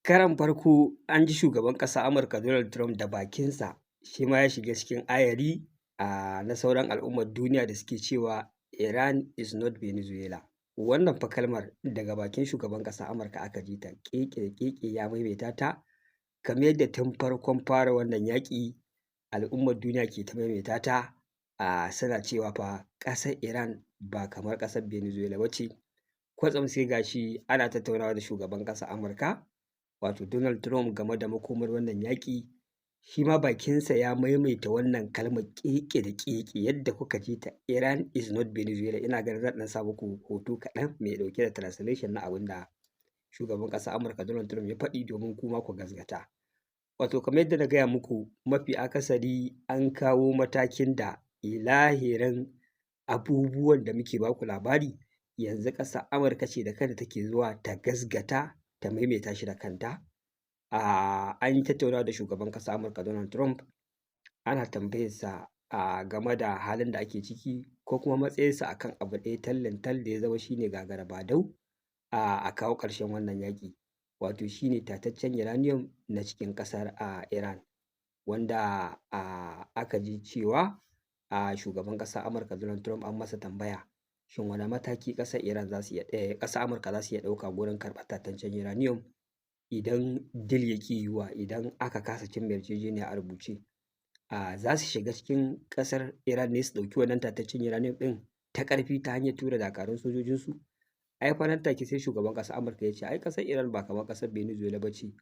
Karon farko an ji shugaban ƙasar Amurka Donald Trump da bakinsa shi ma ya shiga cikin ayari na sauran al'ummar duniya da suke cewa Iran is not Venezuela. Wannan fa kalmar daga bakin shugaban ƙasar Amurka aka ji ta ƙeƙe da ƙeƙe ya maimaita ta kamar yadda tun farkon fara wannan yaƙi al'ummar duniya ke ta maimaita ta suna cewa fa ƙasar Iran ba kamar ƙasar Venezuela ba ce. Kwatsam sai ga shi ana tattaunawa da shugaban ƙasar Amurka wato Donald Trump game da makomar wannan yaƙi, shi ma bakinsa ya maimaita wannan kalmar ƙeƙe da ƙeƙe yadda kuka ji ta Iran is not Venezuela. Ina ganin zan ɗan sa muku hoto kaɗan mai ɗauke da translation na abin da shugaban ƙasar Amurka Donald Trump ya faɗi domin ku ma ku gazgata. Wato kamar yadda na gaya muku mafi akasari an kawo matakin da ilahirin abubuwan da muke ba ku labari yanzu ƙasar Amurka ce da kanta take zuwa ta gazgata ta maimaita shi da kanta. An yi tattaunawa da shugaban ƙasar Amurka Donald Trump ana tambayarsa game da halin da ake ciki ko kuma matsayinsa akan abu ɗaya tallin tal da ya zama shi ne gagara-badau a kawo ƙarshen wannan yaƙi, wato shi ne tataccen uranium na cikin ƙasar Iran, wanda aka ji cewa shugaban ƙasar Amurka Donald Trump an masa tambaya shin wane mataki ƙasar Amurka za su iya ɗauka gurin karɓar tataccen uranium idan deal ya ƙi yiwuwa, idan aka kasa cimma yarjejeniya a rubuce. Za su shiga cikin ƙasar Iran ne su ɗauki wannan tataccen uranium ɗin ta ƙarfi ta hanyar tura dakarun sojojinsu? Ai fa nan take sai shugaban ƙasar Amurka ya ce ai ƙasar Iran ba kamar ƙasar Venezuela ba ce.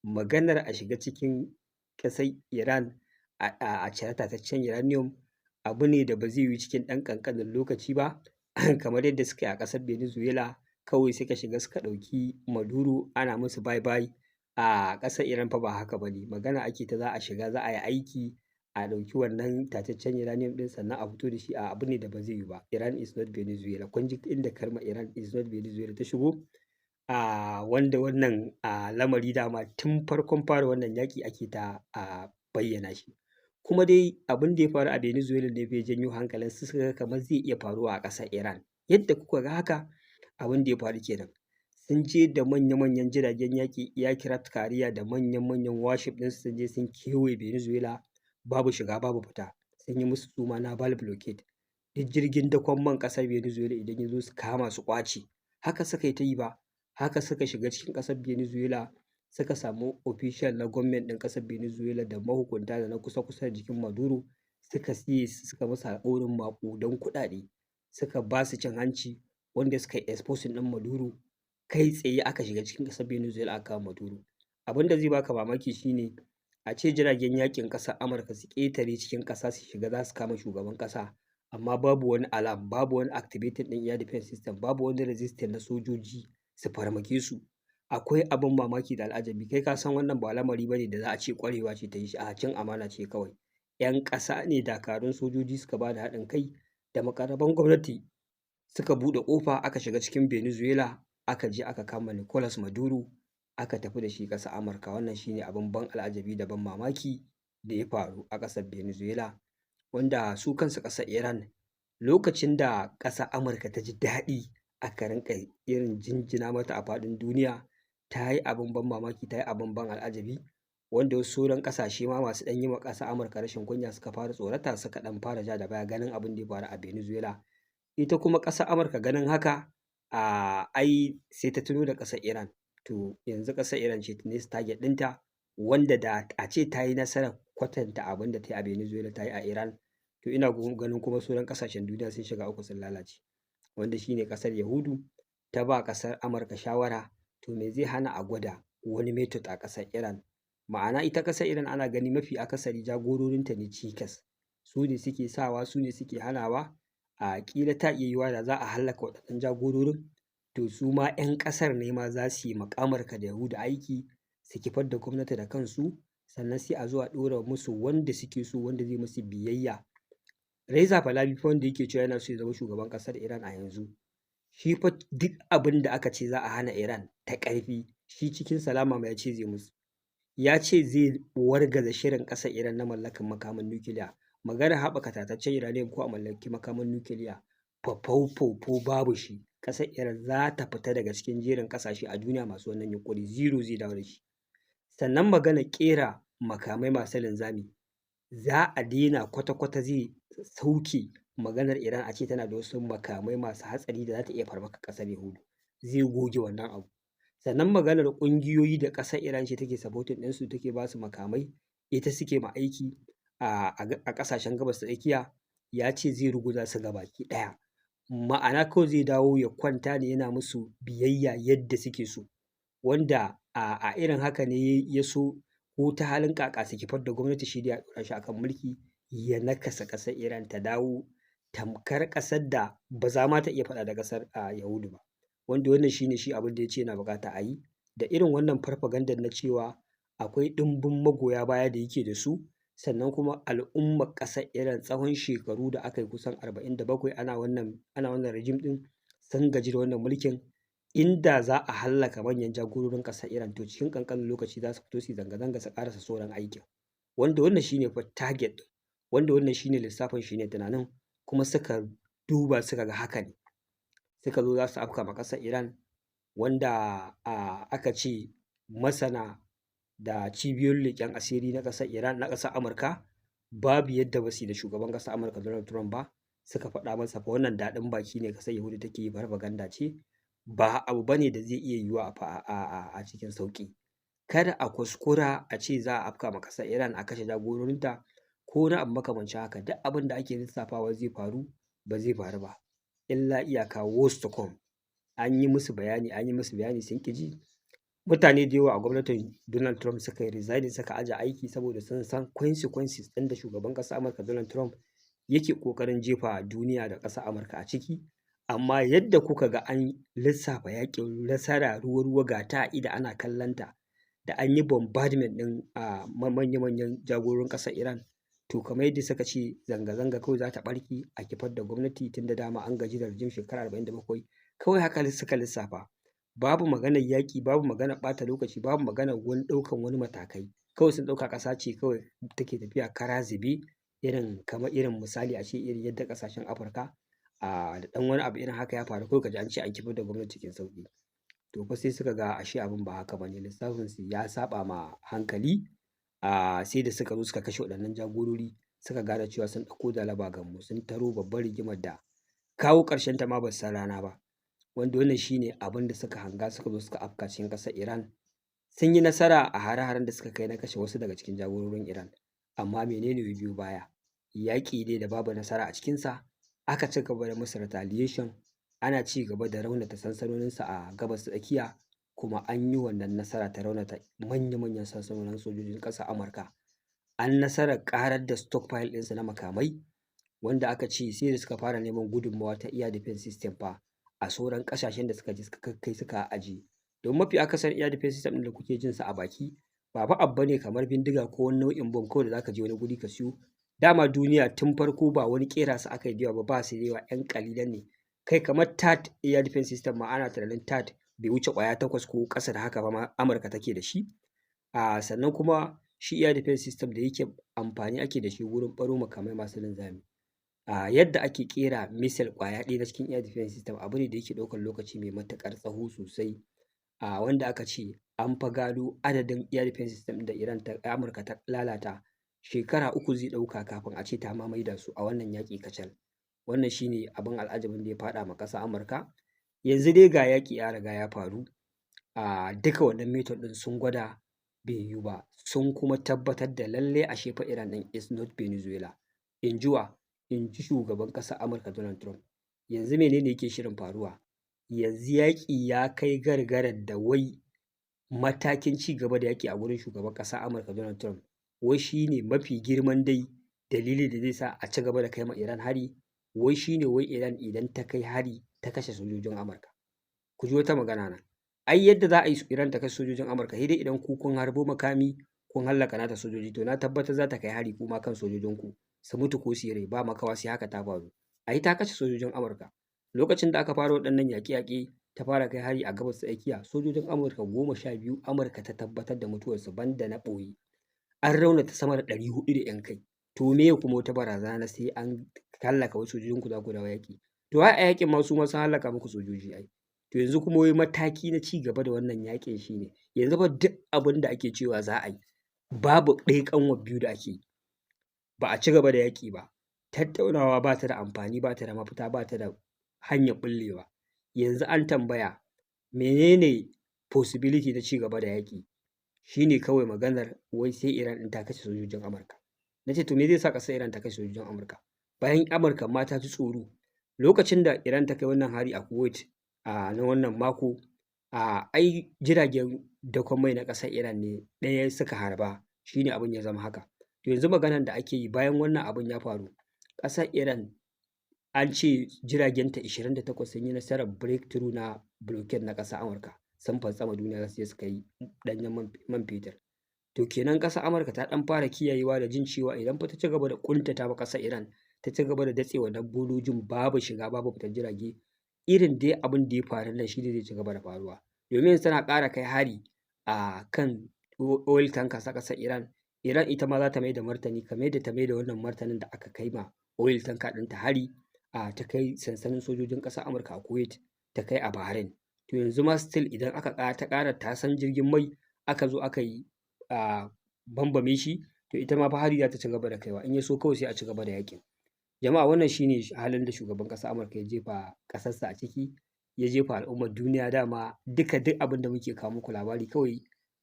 Maganar a shiga cikin ƙasar Iran a ciri tataccen uranium abu ne da ba zai yiwu cikin ɗan ƙanƙanin lokaci ba kamar yadda suka yi a ƙasar Venezuela, kawai suka shiga suka ɗauki Maduro ana musu bye bye. A ƙasar Iran fa ba haka ba ne, magana ake ta za a shiga za a yi aiki a ɗauki wannan tataccen uranium ɗin sannan a fito da shi abu ne da ba zai yiwu ba. Iran is not Venezuela. Kun ji inda kalmar Iran is not Venezuela ta shigo, wanda wannan lamari dama tun farkon fara wannan yaƙi ake ta bayyana shi. Kuma dai abin da ya faru a Venezuela ne bai janyo hankalinsu suka ga kamar zai iya faruwa a ƙasar Iran. Yadda kuka ga haka abin da ya faru kenan. Sun je da manya-manyan jiragen yaƙi aircraft carrier da manyan warship ɗinsu sun je sun kewaye Venezuela babu shiga babu fita. Sun yi musu suma naval blockade. Duk jirgin dakon man ƙasar Venezuela idan ya zo su kama su ƙwace. Haka suka yi ta yi ba. Haka suka shiga cikin ƙasar Venezuela suka samu official na government ɗin ƙasar Venezuela da mahukunta da na kusa-kusa da jikin Maduro suka siye su suka musu alƙawarin maƙudan kuɗaɗe. Suka ba su cin hanci wanda suka yi exposing ɗin Maduro kai tsaye aka shiga cikin ƙasar Venezuela aka kama Maduro. Abin da zai baka mamaki shi ne a ce jiragen yaƙin ƙasar Amurka su ƙetare cikin ƙasa su shiga za su kama shugaban ƙasa amma babu wani alarm, babu wani activating ɗin air defense system, babu wani resistance na sojoji su farmake su. Akwai abin mamaki da al'ajabi. Kai ka san wannan ba lamari ba ne da za a ce ƙwarewa ce ta yi shi, cin amana ce kawai. 'Yan ƙasa ne dakarun sojoji suka ba da haɗin kai da muƙarraban gwamnati suka buɗe ƙofa aka shiga cikin Venezuela aka je aka kama Nicolas Maduro aka tafi da shi ƙasar Amurka. Wannan shi ne abin ban al'ajabi da ban mamaki da ya faru a ƙasar Venezuela, wanda su kansu ƙasar Iran lokacin da ƙasar Amurka ta ji daɗi aka rinƙa irin jinjina mata a faɗin duniya, ta yi abin ban mamaki ta yi abin ban al'ajabi, wanda wasu sauran ƙasashe ma masu ɗan yi wa ƙasar Amurka rashin kunya suka fara tsorata suka ɗan fara ja da baya ganin abin da ya faru a Venezuela. Ita kuma ƙasar Amurka ganin haka ai sai ta tuno da ƙasar Iran. To yanzu ƙasar Iran ce next target ɗinta, wanda da a ce ta yi nasarar kwatanta abin da ta yi a Venezuela ta yi a Iran, to ina ganin kuma sauran ƙasashen duniya sun shiga uku sun lalace. Wanda shi ne ƙasar Yahudu ta ba ƙasar Amurka shawara to me zai hana a gwada wani method a ƙasar Iran. Ma'ana ita ƙasar Iran ana gani mafi akasari jagororinta ne cikas, su ne suke sawa su ne suke hanawa. Ƙila ta iya yiwuwa da za a hallaka waɗannan jagororin to su ma 'yan ƙasar ne ma za su yi ma Amurka da Yahudu aiki su kifar da gwamnati da kansu, sannan sai a zo a ɗora musu wanda suke so wanda zai musu biyayya. Reza Pahlavi fa wanda yake cewa yana so ya zama shugaban ƙasar Iran a yanzu, shi fa duk abin da aka ce za a hana Iran ta ƙarfi shi cikin salama ma ya ce zai musu. Ya ce zai wargaza shirin ƙasar Iran na mallakar makaman nukiliya. Maganar haɓaka tataccen uranium ko a mallaki makaman nukiliya fafau babu shi. ƙasar Iran za ta fita daga cikin jerin ƙasashe a duniya masu wannan yunƙuri, zero zai dawo da shi. Sannan maganar ƙera makamai masu linzami za a daina kwata-kwata, zai sauke maganar Iran a ce tana da wasu makamai masu hatsari da za ta iya farmaka ƙasar Yahudu, zai goge wannan abu. Sannan maganar ƙungiyoyi da ƙasar Iran ce take supporting ɗinsu, take ba su makamai, ita suke ma aiki a ƙasashen Gabas ta Tsakiya, ya ce zai ruguza su gabaki ɗaya. Ma'ana kawai zai dawo ya kwanta ne yana musu biyayya yadda suke so, wanda a irin haka ne ya so ko ta halin ƙaƙa su kifar da gwamnati, shi dai a ɗora shi akan mulki, ya nakasa ƙasar Iran ta dawo tamkar ƙasar da ba za ma ta iya faɗa da ƙasar Yahudu ba, wanda wannan shi ne shi abin da ya ce yana buƙata a yi, da irin wannan farfagandar na cewa akwai ɗimbin magoya baya da yake da su, sannan kuma al'ummar ƙasar Iran tsawon shekaru da aka yi kusan 47 ana wannan regime ɗin, sun gaji da wannan mulkin. Inda za a hallaka manyan jagororin ƙasar Iran, to cikin ƙanƙanin lokaci za su fito su yi zanga-zanga su ƙarasa sauran aikin, wanda wannan shi ne fa target ɗin, wanda wannan shi ne lissafin, shi ne tunanin, kuma suka duba suka ga haka ne, suka zo za su afka ma ƙasar Iran, wanda aka ce masana da cibiyoyin leƙen asiri na ƙasar Iran, na ƙasar Amurka, babu yadda ba su yi da shugaban ƙasar Amurka Donald Trump ba, suka faɗa masa fa wannan daɗin baki ne ƙasar Yahudu take yi, farfaganda ce, ba abu ba ne da zai iya yiwuwa a cikin sauƙi. Kada a kuskura a ce za a afka ma ƙasar Iran a kashe jagororinta ko na abu makamancin haka, duk abin da ake lissafawa zai faru ba zai faru ba, illa iyaka worst to come. An yi musu bayani sun ƙi ji. Mutane da yawa a gwamnatin Donald Trump suka yi resigning, suka aje aiki saboda sun san consequences ɗin da shugaban ƙasar Amurka Donald Trump yake ƙoƙarin jefa duniya da ƙasar Amurka a ciki. Amma yadda kuka ga an lissafa yaƙin nasara ruwa-ruwa ga ta a ido ana kallonta, da an yi bombardment ɗin manya-manyan jagororin ƙasar Iran, to kamar yadda suka ce zanga-zanga kawai za ta ɓarke a kifar da gwamnati, tun da dama an gaji da rejim shekara 47, kawai haka suka lissafa. Babu maganar yaƙi, babu maganar ɓata lokaci, babu maganar wani ɗaukan wani matakai, kawai sun ɗauka ƙasa ce kawai take tafiya kara zube, kamar irin misali a ce irin yadda ƙasashen Afirka da ɗan wani abu irin haka ya faru, kawai ka ji an ce an kifar da gwamnati cikin sauƙi. To fa sai suka ga ashe abin ba haka ba ne, lissafinsu ya saɓa ma hankali, sai da suka zo suka kashe waɗannan jagorori, suka gane cewa sun ɗauko galaba gammo, sun taro babbar rigimar da kawo ƙarshenta ma ba su san rana ba, wanda wannan shi ne abin da suka hanga, suka zo suka afka cikin ƙasar Iran. Sun yi nasara a hare-haren da suka kai na kashe wasu daga cikin jagororin Iran, amma menene ya biyo baya? Yaƙi ne da babu nasara a cikinsa, aka ci gaba da musu retaliation, ana ci gaba da raunata sansanoninsu a Gabas ta Tsakiya, kuma an yi wannan nasara ta raunata manya-manyan sansanonin sojojin ƙasar Amurka. An nasarar ƙarar da stockpile ɗinsu na makamai, wanda aka ce sai da suka fara neman gudunmawa ta air defense system fa a sauran ƙasashen da suka je suka kai suka ajiye. Don mafi akasarin air defense system ɗin da kuke jin sa a baki, ba fa abu ne kamar bindiga ko wani nau'in bom kawai da za ka je wani guri ka siyo. Dama duniya tun farko ba wani ƙera su aka yi da yawa ba su da yawa, 'yan ƙalilan ne. Kai kamar THAAD air defense system ma ana tunanin THAAD bai wuce ƙwaya 8 ko ƙasa da haka ba ma Amurka take da shi. Sannan kuma shi air defense system da yake amfani ake da shi wurin ɓaro makamai masu linzami. Yadda ake ƙera missile ƙwaya ɗaya na cikin air defense system abu ne da yake ɗaukar lokaci mai matuƙar tsawo sosai, wanda aka ce an fa gano adadin air defense system da Amurka ta lalata shekara 3 zai ɗauka kafin a ce ta ma maida su a wannan yaƙi kacal. Wannan shi ne abin al'ajabin da ya faɗa ma ƙasar Amurka. Yanzu dai ga yaƙi ya riga ya faru, duka wannan method ɗin sun gwada bai yiwu ba, sun kuma tabbatar da lallai ashe fa Iran ɗin is not Venezuela. In ji shugaban ƙasar Amurka Donald Trump. Yanzu menene yake shirin faruwa? Yanzu yaƙi ya kai gargarar da wai matakin ci gaba da yaƙi a wurin shugaban ƙasar Amurka Donald Trump, wai shi ne mafi girman dai dalili da zai sa a ci gaba da kai ma Iran hari, wai shi ne wai Iran idan ta kai hari ta kashe sojojin Amurka. Ku ji wata magana nan. Ai yadda za a yi Iran ta kashe sojojin Amurka, sai dai idan ku kun harbo makami kun hallaka nata sojoji, to na tabbatar za ta kai hari kuma kan sojojinku su mutu ko su yi rai, ba makawa sai haka ta faru. Ai ta kashe sojojin Amurka. Lokacin da aka fara waɗannan yaƙe-yaƙe ta fara kai hari a Gabas ta Tsakiya, sojojin Amurka 12 Amurka ta tabbatar da mutuwarsu banda na ɓoye. An raunata sama da 400 da 'yan kai. To me kuma wata barazana na sai an hallaka wasu sojojinku za ku dawo yaƙi? To ai a yaƙin ma su ma sun hallaka muku sojoji ai. To yanzu kuma wai mataki na ci gaba da wannan yaƙin shi ne, yanzu fa duk abin da ake cewa za a yi, babu ɗaya ƙanwar biyu da ake yi. Ba a ci gaba da yaƙi ba, tattaunawa ba ta da amfani, ba ta da mafita, ba ta da hanyar ɓullewa. Yanzu an tambaya menene possibility na ci gaba da yaƙi? Shi ne kawai maganar wai sai Iran ɗin ta kashe sojojin Amurka. Na ce to me zai sa ƙasar Iran ta kashe sojojin Amurka? Bayan Amurka ma ta ji tsoro. Lokacin da Iran ta kai wannan hari a Kuwait na wannan mako, ai jiragen dakon mai na ƙasar Iran ne ɗaya suka harba, shi ne abin ya zama haka. To yanzu maganar da ake yi bayan wannan abin ya faru, ƙasar Iran an ce jiragenta 28 sun yi nasarar breakthrough na blockade na ƙasar Amurka, sun fantsama duniya za su je su kai ɗanyen man fetur. To kenan ƙasar Amurka ta ɗan fara kiyayewa da jin cewa idan fa ta ci gaba da ƙuntata wa ƙasar Iran, ta ci gaba da datse wannan bodojin, babu shiga babu fitar jirage, irin dai abin da ya faru nan shi ne zai ci gaba da faruwa. Domin yanzu tana ƙara kai hari a kan oil tankers a ƙasar Iran. Iran ita ma za ta mai da martani kamar yadda ta mai da wannan martanin da aka kai ma oil tanker ɗinta hari, ta kai sansanin sojojin ƙasar Amurka a Kuwait, ta kai a Bahrain. To yanzu ma still idan aka ta ƙara tasan jirgin mai, aka zo aka yi bambame shi, to ita ma fa hari za ta ci gaba da kaiwa, in ya so kawai sai a ci gaba da yaƙin. Jama'a wannan shi ne halin da shugaban ƙasar Amurka ya jefa ƙasarsa a ciki, ya jefa al'ummar duniya. Dama duk abin da muke kawo muku labari kawai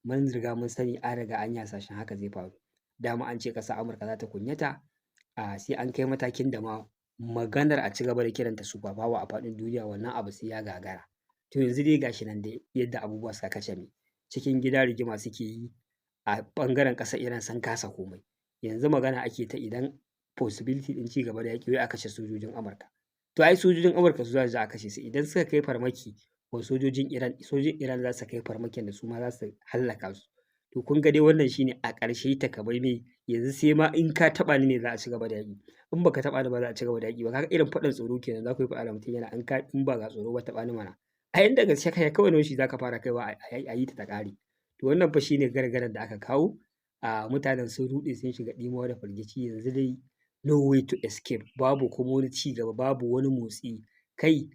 mun riga mun sani, an riga an yi hasashen haka zai faru. Dama an ce ƙasar Amurka za ta kunyata, sai an kai matakin da ma maganar a ci gaba da kiranta super power a faɗin duniya, wannan abu sai ya gagara. To yanzu dai gashi nan dai yadda abubuwa suka kacame, cikin gida rigima suke yi, a ɓangaren ƙasar Iran sun kasa komai. Yanzu magana ake ta idan possibility ɗin ci gaba da yaƙi, wai a kashe sojojin Amurka. To ai sojojin Amurka su za su je a kashe su, idan suka kai farmaki wa sojojin Iran za su kai farmakin da su ma za su hallaka su. To kun ga dai wannan shi ne a ƙarshe takamaimai, yanzu sai ma in ka taɓa ni ne za a ci gaba da yaƙi, in baka taɓa ni ba za a ci gaba da yaƙi ba. Kaga irin faɗan tsoro kenan, za ku yi faɗa da mutum yana in ba ga tsoro ba taɓa ni mana. A inda gaske kake kawai naushi za ka fara kaiwa a yi ta ƙare. To wannan fa shi ne gargaɗin da aka kawo, mutanen sun ruɗe sun shiga ɗimuwa da firgici. Yanzu dai no way to escape, babu kuma wani ci gaba, babu wani motsi. Kai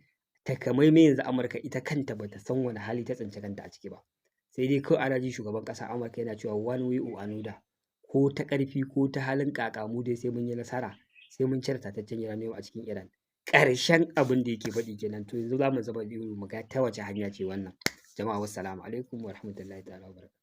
takamaimai yanzu Amurka ita kanta ba ta san wani hali ta tsinci kanta a ciki ba. Sai dai kawai ana ji shugaban ƙasar Amurka yana cewa one way or another, ko ta ƙarfi ko ta halin ƙaƙa mu dai sai mun yi nasara, sai mun cire tataccen uranium a cikin Iran. Ƙarshen abin da yake faɗi kenan. To yanzu za mu zuba ido mu ga ta wace hanya ce wannan. Jama'a wassalamu alaikum wa rahmatullahi ta'ala wa barakatuh.